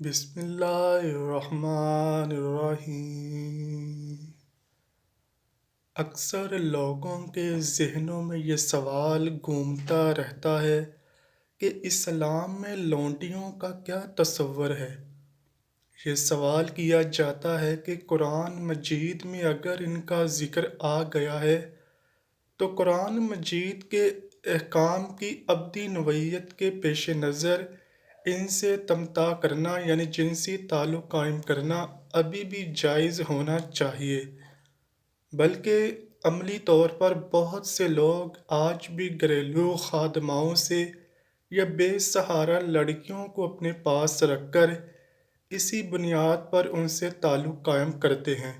بسم اللہ الرحمن الرحیم۔ اکثر لوگوں کے ذہنوں میں یہ سوال گھومتا رہتا ہے کہ اسلام میں لونڈیوں کا کیا تصور ہے۔ یہ سوال کیا جاتا ہے کہ قرآن مجید میں اگر ان کا ذکر آ گیا ہے تو قرآن مجید کے احکام کی ابدی نوعیت کے پیش نظر ان سے تمتع کرنا یعنی جنسی تعلق قائم کرنا ابھی بھی جائز ہونا چاہیے، بلکہ عملی طور پر بہت سے لوگ آج بھی گھریلو خادماؤں سے یا بے سہارا لڑکیوں کو اپنے پاس رکھ کر اسی بنیاد پر ان سے تعلق قائم کرتے ہیں۔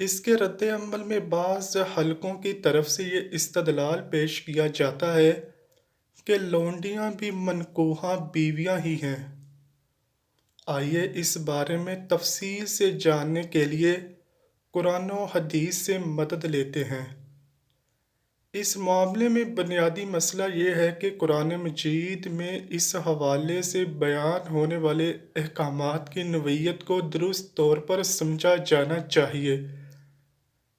اس کے رد عمل میں بعض حلقوں کی طرف سے یہ استدلال پیش کیا جاتا ہے کہ لونڈیاں بھی منکوحہ بیویاں ہی ہیں۔ آئیے اس بارے میں تفصیل سے جاننے کے لیے قرآن و حدیث سے مدد لیتے ہیں۔ اس معاملے میں بنیادی مسئلہ یہ ہے کہ قرآن مجید میں اس حوالے سے بیان ہونے والے احکامات کی نوعیت کو درست طور پر سمجھا جانا چاہیے۔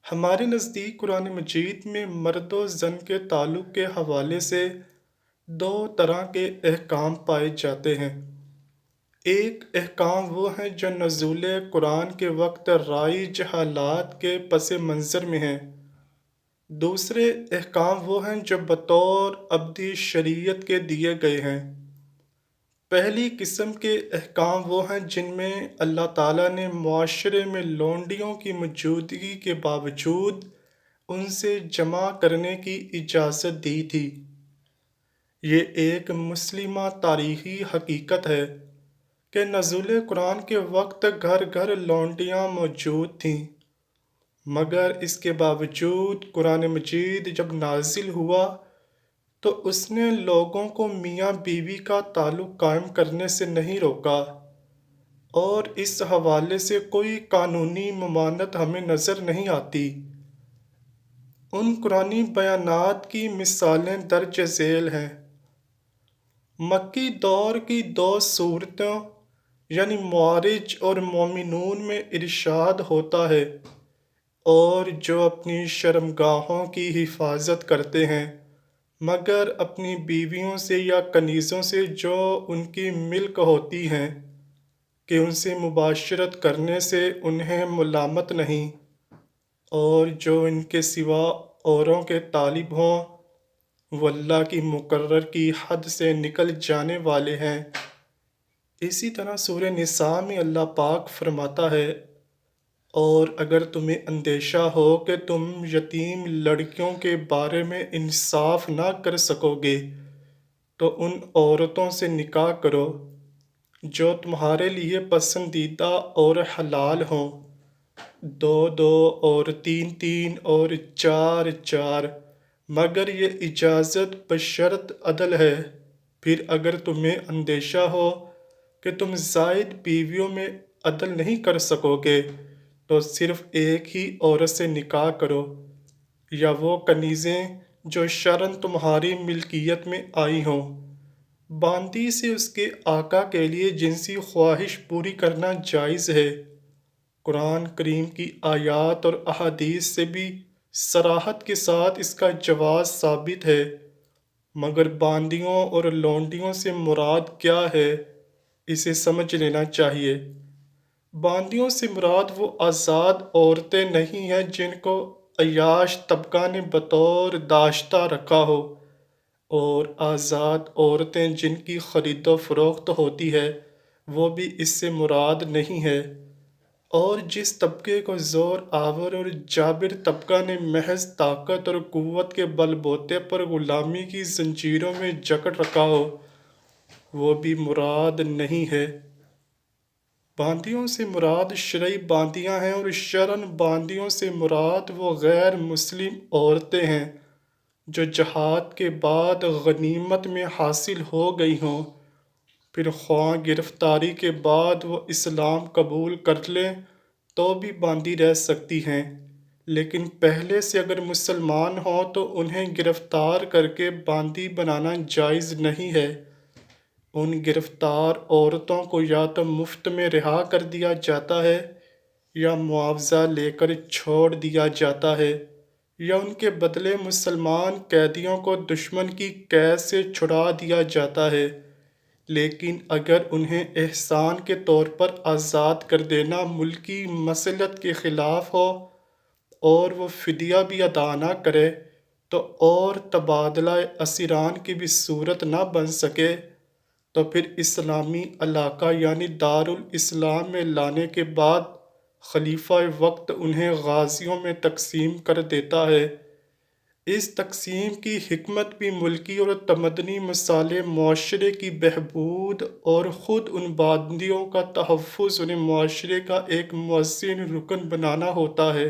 ہمارے نزدیک قرآن مجید میں مرد و زن کے تعلق کے حوالے سے دو طرح کے احکام پائے جاتے ہیں۔ ایک احکام وہ ہیں جو نزول قرآن کے وقت رائج حالات کے پس منظر میں ہیں۔ دوسرے احکام وہ ہیں جو بطور ابدی شریعت کے دیے گئے ہیں۔ پہلی قسم کے احکام وہ ہیں جن میں اللہ تعالیٰ نے معاشرے میں لونڈیوں کی موجودگی کے باوجود ان سے جمع کرنے کی اجازت دی تھی۔ یہ ایک مسلمہ تاریخی حقیقت ہے کہ نزول قرآن کے وقت گھر گھر لونڈیاں موجود تھیں، مگر اس کے باوجود قرآن مجید جب نازل ہوا تو اس نے لوگوں کو میاں بیوی کا تعلق قائم کرنے سے نہیں روکا، اور اس حوالے سے کوئی قانونی ممانعت ہمیں نظر نہیں آتی۔ ان قرآنی بیانات کی مثالیں درج ذیل ہیں۔ مکی دور کی دو صورتوں یعنی معارج اور مومنون میں ارشاد ہوتا ہے، اور جو اپنی شرمگاہوں کی حفاظت کرتے ہیں مگر اپنی بیویوں سے یا کنیزوں سے جو ان کی ملک ہوتی ہیں کہ ان سے مباشرت کرنے سے انہیں ملامت نہیں، اور جو ان کے سوا اوروں کے طالب ہوں وہ اللہ کی مقرر کی حد سے نکل جانے والے ہیں۔ اسی طرح سورہ نساء میں اللہ پاک فرماتا ہے، اور اگر تمہیں اندیشہ ہو کہ تم یتیم لڑکیوں کے بارے میں انصاف نہ کر سکو گے تو ان عورتوں سے نکاح کرو جو تمہارے لیے پسندیدہ اور حلال ہوں، دو دو اور تین تین اور چار چار، مگر یہ اجازت بشرط عدل ہے۔ پھر اگر تمہیں اندیشہ ہو کہ تم زائد بیویوں میں عدل نہیں کر سکو گے تو صرف ایک ہی عورت سے نکاح کرو، یا وہ کنیزیں جو شرعاً تمہاری ملکیت میں آئی ہوں۔ باندی سے اس کے آقا کے لیے جنسی خواہش پوری کرنا جائز ہے۔ قرآن کریم کی آیات اور احادیث سے بھی صراحت کے ساتھ اس کا جواز ثابت ہے، مگر باندیوں اور لونڈیوں سے مراد کیا ہے اسے سمجھ لینا چاہیے۔ باندیوں سے مراد وہ آزاد عورتیں نہیں ہیں جن کو عیاش طبقہ نے بطور داشتہ رکھا ہو، اور آزاد عورتیں جن کی خرید و فروخت ہوتی ہے وہ بھی اس سے مراد نہیں ہے۔ اور جس طبقے کو زور آور اور جابر طبقہ نے محض طاقت اور قوت کے بل بوتے پر غلامی کی زنجیروں میں جکڑ رکھا ہو وہ بھی مراد نہیں ہے۔ باندیوں سے مراد شرعی باندیاں ہیں، اور شرعاً باندیوں سے مراد وہ غیر مسلم عورتیں ہیں جو جہاد کے بعد غنیمت میں حاصل ہو گئی ہوں، پھر خواہ گرفتاری کے بعد وہ اسلام قبول کر لیں تو بھی باندی رہ سکتی ہیں، لیکن پہلے سے اگر مسلمان ہوں تو انہیں گرفتار کر کے باندی بنانا جائز نہیں ہے۔ ان گرفتار عورتوں کو یا تو مفت میں رہا کر دیا جاتا ہے یا معاوضہ لے کر چھوڑ دیا جاتا ہے، یا ان کے بدلے مسلمان قیدیوں کو دشمن کی قید سے چھڑا دیا جاتا ہے۔ لیکن اگر انہیں احسان کے طور پر آزاد کر دینا ملکی مصلحت کے خلاف ہو اور وہ فدیہ بھی ادا نہ کرے تو اور تبادلہ اسیران کی بھی صورت نہ بن سکے، تو پھر اسلامی علاقہ یعنی دارالاسلام میں لانے کے بعد خلیفہ وقت انہیں غازیوں میں تقسیم کر دیتا ہے۔ اس تقسیم کی حکمت بھی ملکی اور تمدنی مصالح معاشرے کی بہبود اور خود ان باندیوں کا تحفظ انہیں معاشرے کا ایک مؤثر رکن بنانا ہوتا ہے۔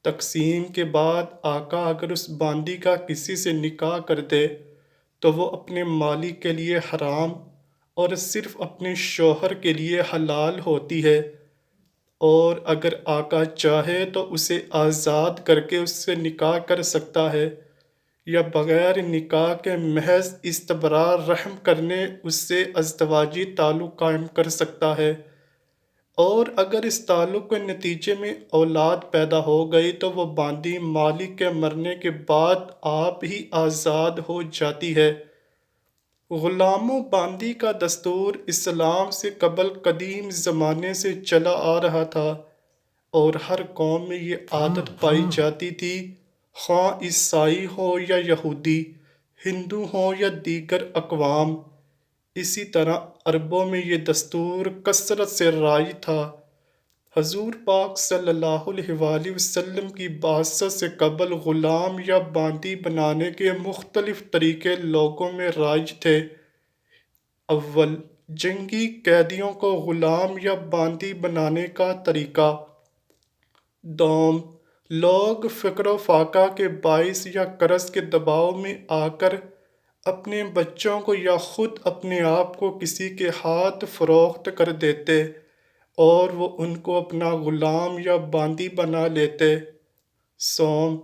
تقسیم کے بعد آقا اگر اس باندی کا کسی سے نکاح کر دے تو وہ اپنے مالک کے لیے حرام اور صرف اپنے شوہر کے لیے حلال ہوتی ہے، اور اگر آقا چاہے تو اسے آزاد کر کے اس سے نکاح کر سکتا ہے، یا بغیر نکاح کے محض استبرار رحم کرنے اس سے ازدواجی تعلق قائم کر سکتا ہے، اور اگر اس تعلق کے نتیجے میں اولاد پیدا ہو گئی تو وہ باندی مالک کے مرنے کے بعد آپ ہی آزاد ہو جاتی ہے۔ غلام و باندی کا دستور اسلام سے قبل قدیم زمانے سے چلا آ رہا تھا، اور ہر قوم میں یہ عادت پائی جاتی تھی، خواہ عیسائی ہو یا یہودی، ہندو ہوں یا دیگر اقوام۔ اسی طرح عربوں میں یہ دستور کثرت سے رائج تھا۔ حضور پاک صلی اللہ علیہ وآلہ وسلم کی بعثت سے قبل غلام یا باندی بنانے کے مختلف طریقے لوگوں میں رائج تھے۔ اول، جنگی قیدیوں کو غلام یا باندی بنانے کا طریقہ۔ دوم، لوگ فقر و فاقہ کے باعث یا قرض کے دباؤ میں آ کر اپنے بچوں کو یا خود اپنے آپ کو کسی کے ہاتھ فروخت کر دیتے اور وہ ان کو اپنا غلام یا باندی بنا لیتے۔ سوم،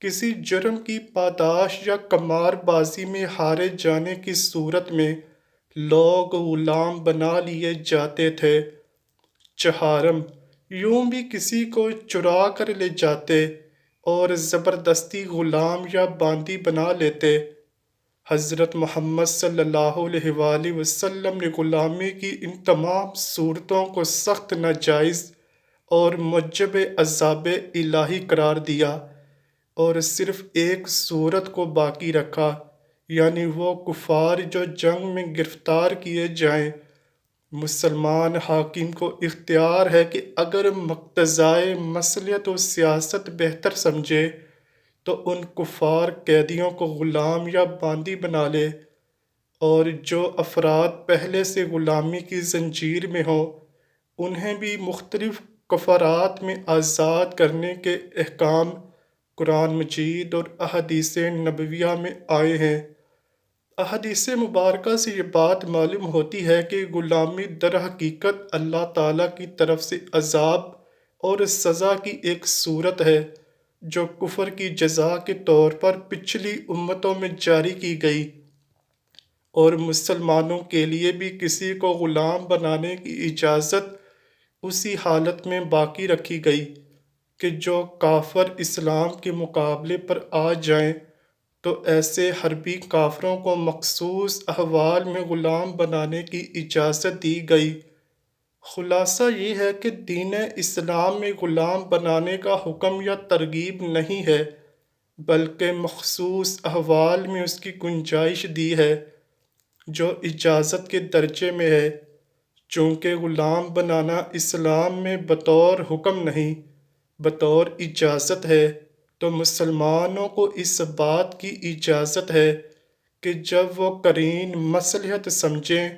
کسی جرم کی پاداش یا قمار بازی میں ہارے جانے کی صورت میں لوگ غلام بنا لیے جاتے تھے۔ چہارم، یوں بھی کسی کو چرا کر لے جاتے اور زبردستی غلام یا باندی بنا لیتے۔ حضرت محمد صلی اللہ علیہ وآلہ وسلم نے غلامی کی ان تمام صورتوں کو سخت ناجائز اور موجب عذاب الہی قرار دیا، اور صرف ایک صورت کو باقی رکھا، یعنی وہ کفار جو جنگ میں گرفتار کیے جائیں۔ مسلمان حاکم کو اختیار ہے کہ اگر مقتضائے مصلحت و سیاست بہتر سمجھے تو ان کفار قیدیوں کو غلام یا باندی بنا لے، اور جو افراد پہلے سے غلامی کی زنجیر میں ہوں انہیں بھی مختلف کفارات میں آزاد کرنے کے احکام قرآن مجید اور احادیث نبویہ میں آئے ہیں۔ احادیث مبارکہ سے یہ بات معلوم ہوتی ہے کہ غلامی در حقیقت اللہ تعالیٰ کی طرف سے عذاب اور سزا کی ایک صورت ہے جو کفر کی جزا کے طور پر پچھلی امتوں میں جاری کی گئی، اور مسلمانوں کے لیے بھی کسی کو غلام بنانے کی اجازت اسی حالت میں باقی رکھی گئی کہ جو کافر اسلام کے مقابلے پر آ جائیں تو ایسے حربی کافروں کو مخصوص احوال میں غلام بنانے کی اجازت دی گئی۔ خلاصہ یہ ہے کہ دین اسلام میں غلام بنانے کا حکم یا ترغیب نہیں ہے، بلکہ مخصوص احوال میں اس کی گنجائش دی ہے جو اجازت کے درجے میں ہے۔ چونکہ غلام بنانا اسلام میں بطور حکم نہیں بطور اجازت ہے، تو مسلمانوں کو اس بات کی اجازت ہے کہ جب وہ قرین مصلحت سمجھیں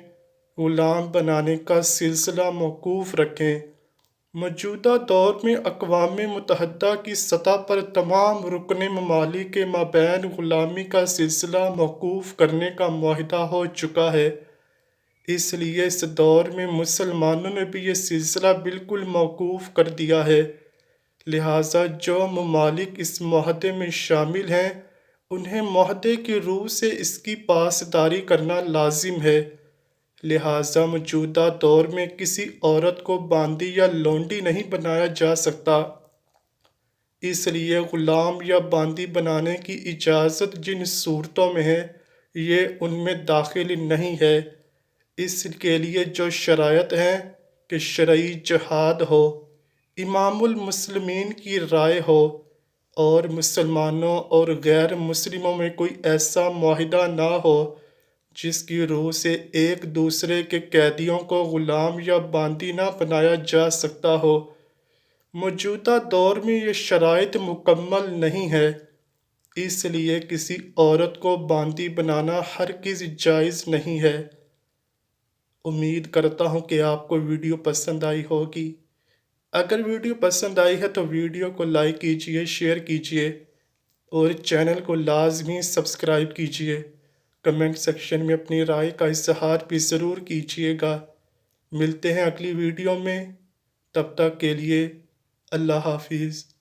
غلام بنانے کا سلسلہ موقوف رکھیں۔ موجودہ دور میں اقوام متحدہ کی سطح پر تمام رکن ممالک کے مابین غلامی کا سلسلہ موقوف کرنے کا معاہدہ ہو چکا ہے، اس لیے اس دور میں مسلمانوں نے بھی یہ سلسلہ بالکل موقوف کر دیا ہے۔ لہٰذا جو ممالک اس معاہدے میں شامل ہیں انہیں معاہدے کی روح سے اس کی پاسداری کرنا لازم ہے۔ لہٰذا موجودہ دور میں کسی عورت کو باندی یا لونڈی نہیں بنایا جا سکتا۔ اس لیے غلام یا باندی بنانے کی اجازت جن صورتوں میں ہے یہ ان میں داخل نہیں ہے۔ اس کے لیے جو شرائط ہیں کہ شرعی جہاد ہو، امام المسلمین کی رائے ہو اور مسلمانوں اور غیر مسلموں میں کوئی ایسا معاہدہ نہ ہو جس کی روح سے ایک دوسرے کے قیدیوں کو غلام یا باندی نہ بنایا جا سکتا ہو۔ موجودہ دور میں یہ شرائط مکمل نہیں ہے، اس لیے کسی عورت کو باندی بنانا ہرگز جائز نہیں ہے۔ امید کرتا ہوں کہ آپ کو ویڈیو پسند آئی ہوگی۔ اگر ویڈیو پسند آئی ہے تو ویڈیو کو لائک کیجئے، شیئر کیجئے اور چینل کو لازمی سبسکرائب کیجئے۔ کمنٹ سیکشن میں اپنی رائے کا اظہار بھی ضرور کیجئے گا۔ ملتے ہیں اگلی ویڈیو میں، تب تک کے لیے اللہ حافظ۔